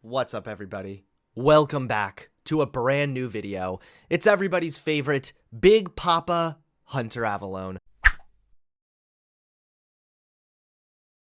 What's up, everybody? Welcome back to a brand new video. It's everybody's favorite Big Papa Hunter Avallone.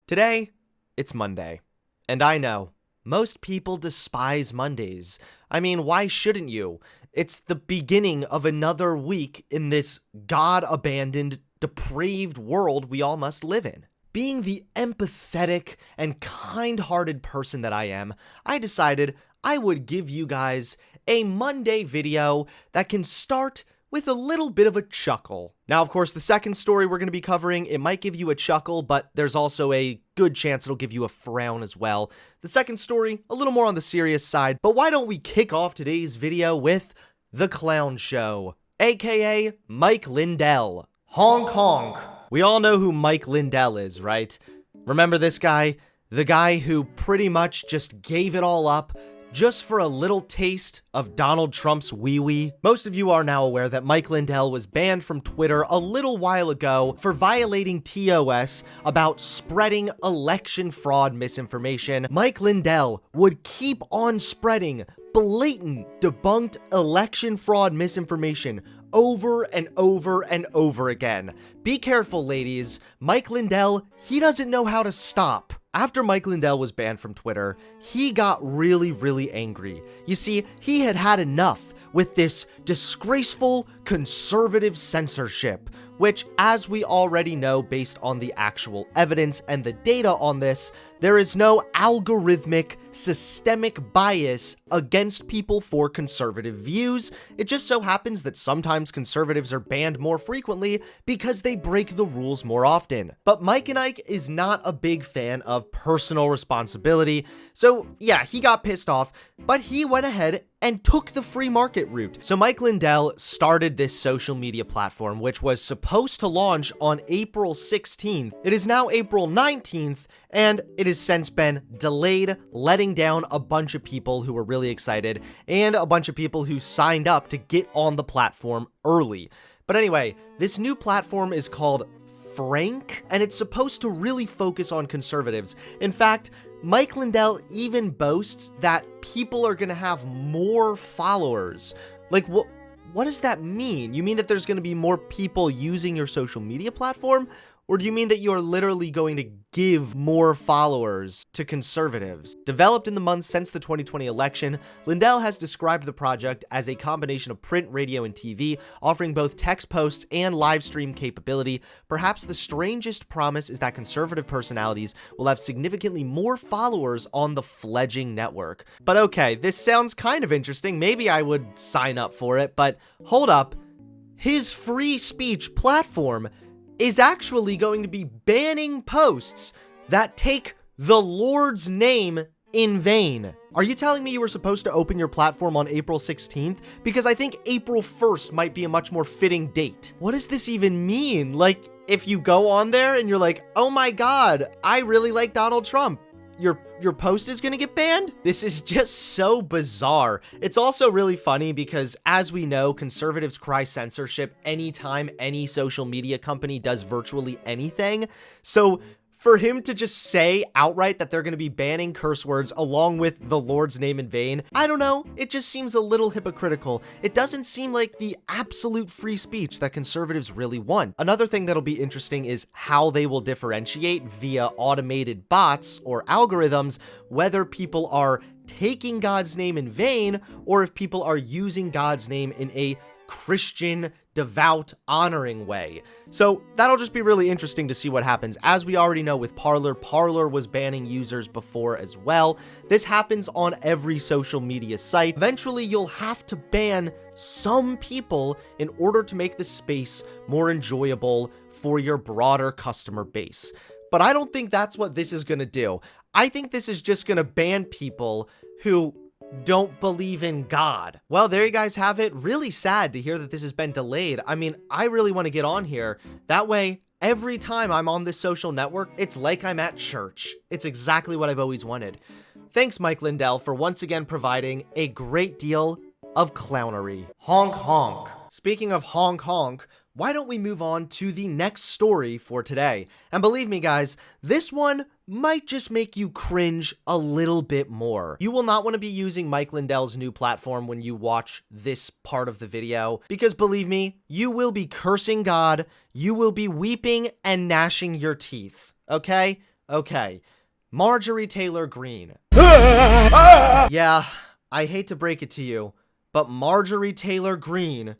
Today, it's Monday, and I know, most people despise Mondays. I mean, why shouldn't you? It's the beginning of another week in this God-abandoned, depraved world we all must live in. Being the empathetic and kind-hearted person that I am, I decided I would give you guys a Monday video that can start with a little bit of a chuckle. Now, of course, the second story we're going to be covering, it might give you a chuckle, but there's also a good chance it'll give you a frown as well. The second story, a little more on the serious side, but why don't we kick off today's video with The Clown Show, aka Mike Lindell. Honk honk. We all know who Mike Lindell is, right? Remember this guy? The guy who pretty much just gave it all up just for a little taste of Donald Trump's wee-wee. Most of you are now aware that Mike Lindell was banned from Twitter a little while ago for violating TOS about spreading election fraud misinformation. Mike Lindell would keep on spreading blatant, debunked election fraud misinformation over and over and over again. Be careful, ladies. Mike Lindell, he doesn't know how to stop. After Mike Lindell was banned from Twitter, he got really angry. You see, he had had enough with this disgraceful conservative censorship, which, as we already know based on the actual evidence and the data on this, there is no algorithmic, systemic bias against people for conservative views. It just so happens that sometimes conservatives are banned more frequently because they break the rules more often. But Mike and Ike is not a big fan of personal responsibility, so yeah, he got pissed off, but he went ahead and took the free market route. So Mike Lindell started this social media platform, which was supposed to launch on April 16th. It is now April 19th, and it has since been delayed, letting down a bunch of people who were really excited and a bunch of people who signed up to get on the platform early. But anyway, this new platform is called Frank, and it's supposed to really focus on conservatives. In fact, Mike Lindell even boasts that people are going to have more followers. Like, what does that mean? You mean that there's going to be more people using your social media platform? Or do you mean that you are literally going to give more followers to conservatives? Developed in the months since the 2020 election, Lindell has described the project as a combination of print, radio, and TV, offering both text posts and live stream capability. Perhaps the strangest promise is that conservative personalities will have significantly more followers on the fledgling network. But okay, this sounds kind of interesting. Maybe I would sign up for it, but hold up. His free speech platform is actually going to be banning posts that take the Lord's name in vain. Are you telling me you were supposed to open your platform on April 16th? Because I think April 1st might be a much more fitting date. What does this even mean? Like, if you go on there and you're like, oh my God, I really like Donald Trump, your post is gonna get banned? This is just so bizarre. It's also really funny because, as we know, conservatives cry censorship anytime any social media company does virtually anything. So for him to just say outright that they're going to be banning curse words along with the Lord's name in vain, I don't know, it just seems a little hypocritical. It doesn't seem like the absolute free speech that conservatives really want. Another thing that'll be interesting is how they will differentiate via automated bots or algorithms whether people are taking God's name in vain or if people are using God's name in a Christian, devout, honoring way. So that'll just be really interesting to see what happens. As we already know with Parler, Parler was banning users before as well. This happens on every social media site. Eventually, you'll have to ban some people in order to make the space more enjoyable for your broader customer base. But I don't think that's what this is going to do. I think this is just going to ban people who don't believe in God. Well, there you guys have it. Really sad to hear that this has been delayed. I mean, I really want to get on here. That way, every time I'm on this social network, it's like I'm at church. It's exactly what I've always wanted. Thanks, Mike Lindell, for once again providing a great deal of clownery. Honk honk. Speaking of honk honk, why don't we move on to the next story for today? And believe me, guys, this one might just make you cringe a little bit more. You will not want to be using Mike Lindell's new platform when you watch this part of the video, because believe me, you will be cursing God, you will be weeping and gnashing your teeth. Okay? Okay. Marjorie Taylor Greene. Yeah, I hate to break it to you, but Marjorie Taylor Greene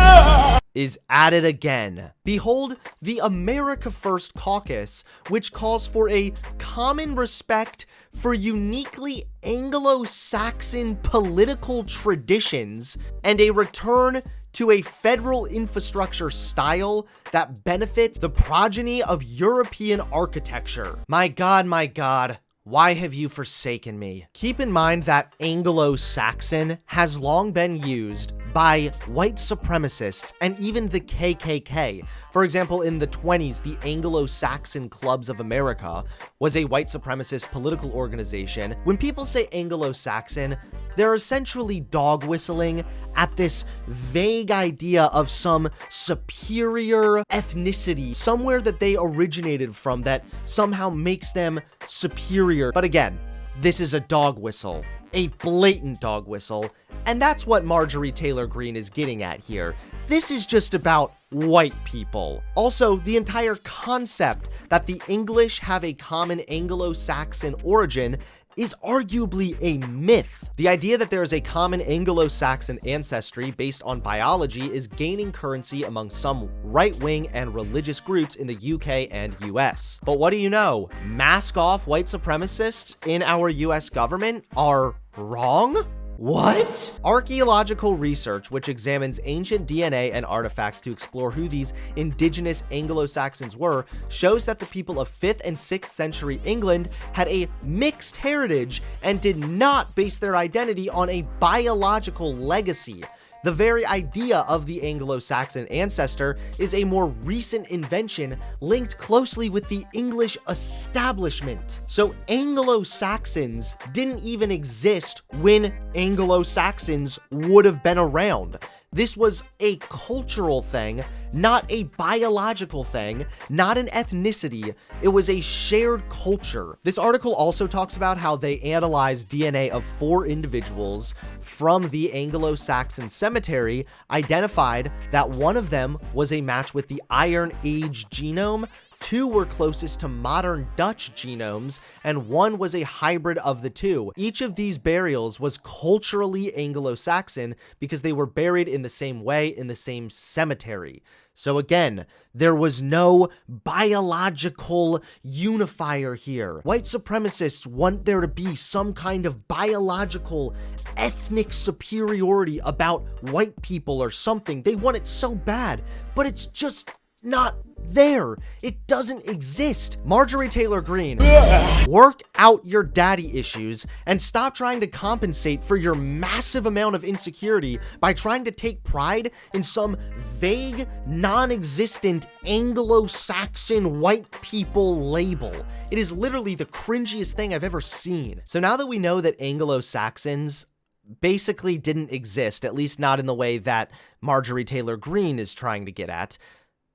is at it again. Behold the America First Caucus, which calls for a common respect for uniquely Anglo-Saxon political traditions and a return to a federal infrastructure style that benefits the progeny of European architecture. My God, why have you forsaken me? Keep in mind that Anglo-Saxon has long been used by white supremacists and even the KKK. For example, in the 20s, the Anglo-Saxon Clubs of America was a white supremacist political organization. When people say Anglo-Saxon, they're essentially dog whistling at this vague idea of some superior ethnicity, somewhere that they originated from that somehow makes them superior. But again, this is a dog whistle, a blatant dog whistle, and that's what Marjorie Taylor Greene is getting at here. This is just about white people. Also, the entire concept that the English have a common Anglo-Saxon origin is arguably a myth. The idea that there is a common Anglo-Saxon ancestry based on biology is gaining currency among some right-wing and religious groups in the UK and US. But what do you know? Mask-off white supremacists in our US government are wrong? What? Archaeological research, which examines ancient DNA and artifacts to explore who these indigenous Anglo-Saxons were, shows that the people of 5th and 6th century England had a mixed heritage and did not base their identity on a biological legacy. The very idea of the Anglo-Saxon ancestor is a more recent invention linked closely with the English establishment. So Anglo-Saxons didn't even exist when Anglo-Saxons would have been around. This was a cultural thing, not a biological thing, not an ethnicity. It was a shared culture. This article also talks about how they analyzed DNA of 4 individuals from the Anglo-Saxon cemetery, identified that one of them was a match with the Iron Age genome, 2 were closest to modern Dutch genomes, and 1 was a hybrid of the 2. Each of these burials was culturally Anglo-Saxon because they were buried in the same way in the same cemetery. So again, there was no biological unifier here. White supremacists want there to be some kind of biological ethnic superiority about white people or something. They want it so bad, but it's just not there. It doesn't exist. Marjorie Taylor Greene, work out your daddy issues and stop trying to compensate for your massive amount of insecurity by trying to take pride in some vague, non-existent Anglo-Saxon white people label. It is literally the cringiest thing I've ever seen. So now that we know that Anglo-Saxons basically didn't exist, at least not in the way that Marjorie Taylor Greene is trying to get at,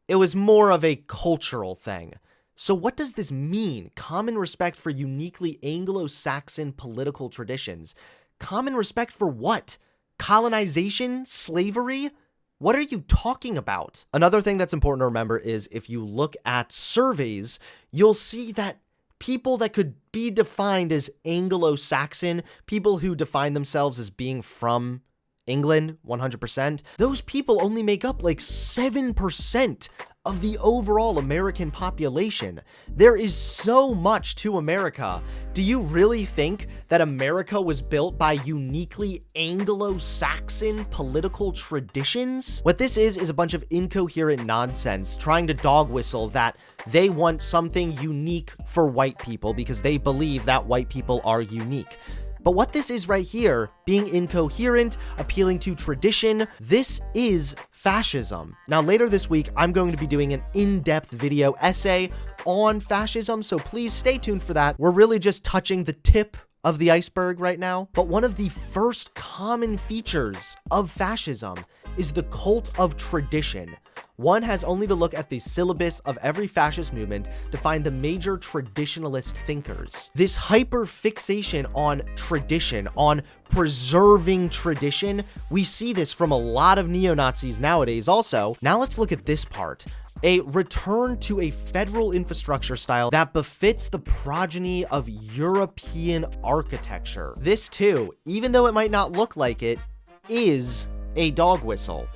it was more of a cultural thing. So what does this mean? Common respect for uniquely Anglo-Saxon political traditions. Common respect for what? Colonization? Slavery? What are you talking about? Another thing that's important to remember is if you look at surveys, you'll see that people that could be defined as Anglo-Saxon, people who define themselves as being from England, 100%, those people only make up like 7% of the overall American population. There is so much to America. Do you really think that America was built by uniquely Anglo-Saxon political traditions? What this is a bunch of incoherent nonsense trying to dog whistle that they want something unique for white people because they believe that white people are unique. But what this is right here, being incoherent, appealing to tradition, this is fascism. Now, later this week, I'm going to be doing an in-depth video essay on fascism, so please stay tuned for that. We're really just touching the tip of the iceberg right now, but one of the first common features of fascism is the cult of tradition. One has only to look at the syllabus of every fascist movement to find the major traditionalist thinkers. This hyper fixation on tradition, on preserving tradition, we see this from a lot of neo-Nazis nowadays also. Now let's look at this part. A return to a federal infrastructure style that befits the progeny of European architecture. This too, even though it might not look like it, is a dog whistle.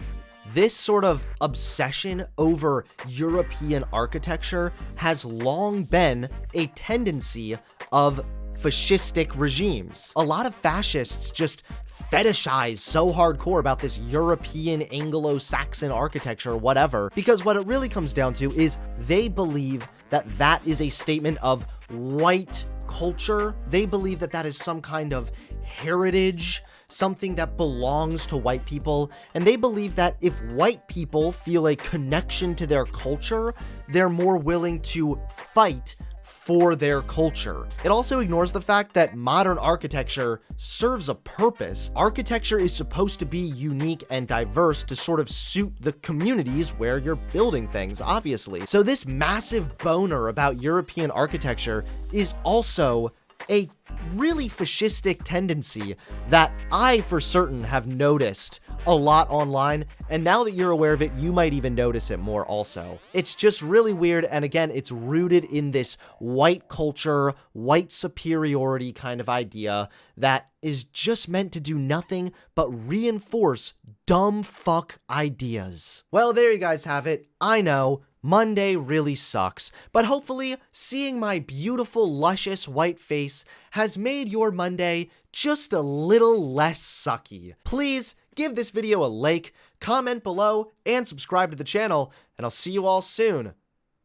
This sort of obsession over European architecture has long been a tendency of fascistic regimes. A lot of fascists just fetishize so hardcore about this European Anglo-Saxon architecture or whatever, because what it really comes down to is they believe that that is a statement of white culture. They believe that that is some kind of heritage, something that belongs to white people, and they believe that if white people feel a connection to their culture, they're more willing to fight for their culture. It also ignores the fact that modern architecture serves a purpose. Architecture is supposed to be unique and diverse to sort of suit the communities where you're building things, obviously. So this massive boner about European architecture is also a really fascistic tendency that I for certain have noticed a lot online, and now that you're aware of it, you might even notice it more also. It's just really weird, and again, it's rooted in this white culture, white superiority kind of idea that is just meant to do nothing but reinforce dumb fuck ideas. Well, there you guys have it. I know, Monday really sucks, but hopefully seeing my beautiful, luscious white face has made your Monday just a little less sucky. Please give this video a like, comment below, and subscribe to the channel, and I'll see you all soon.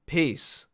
Peace.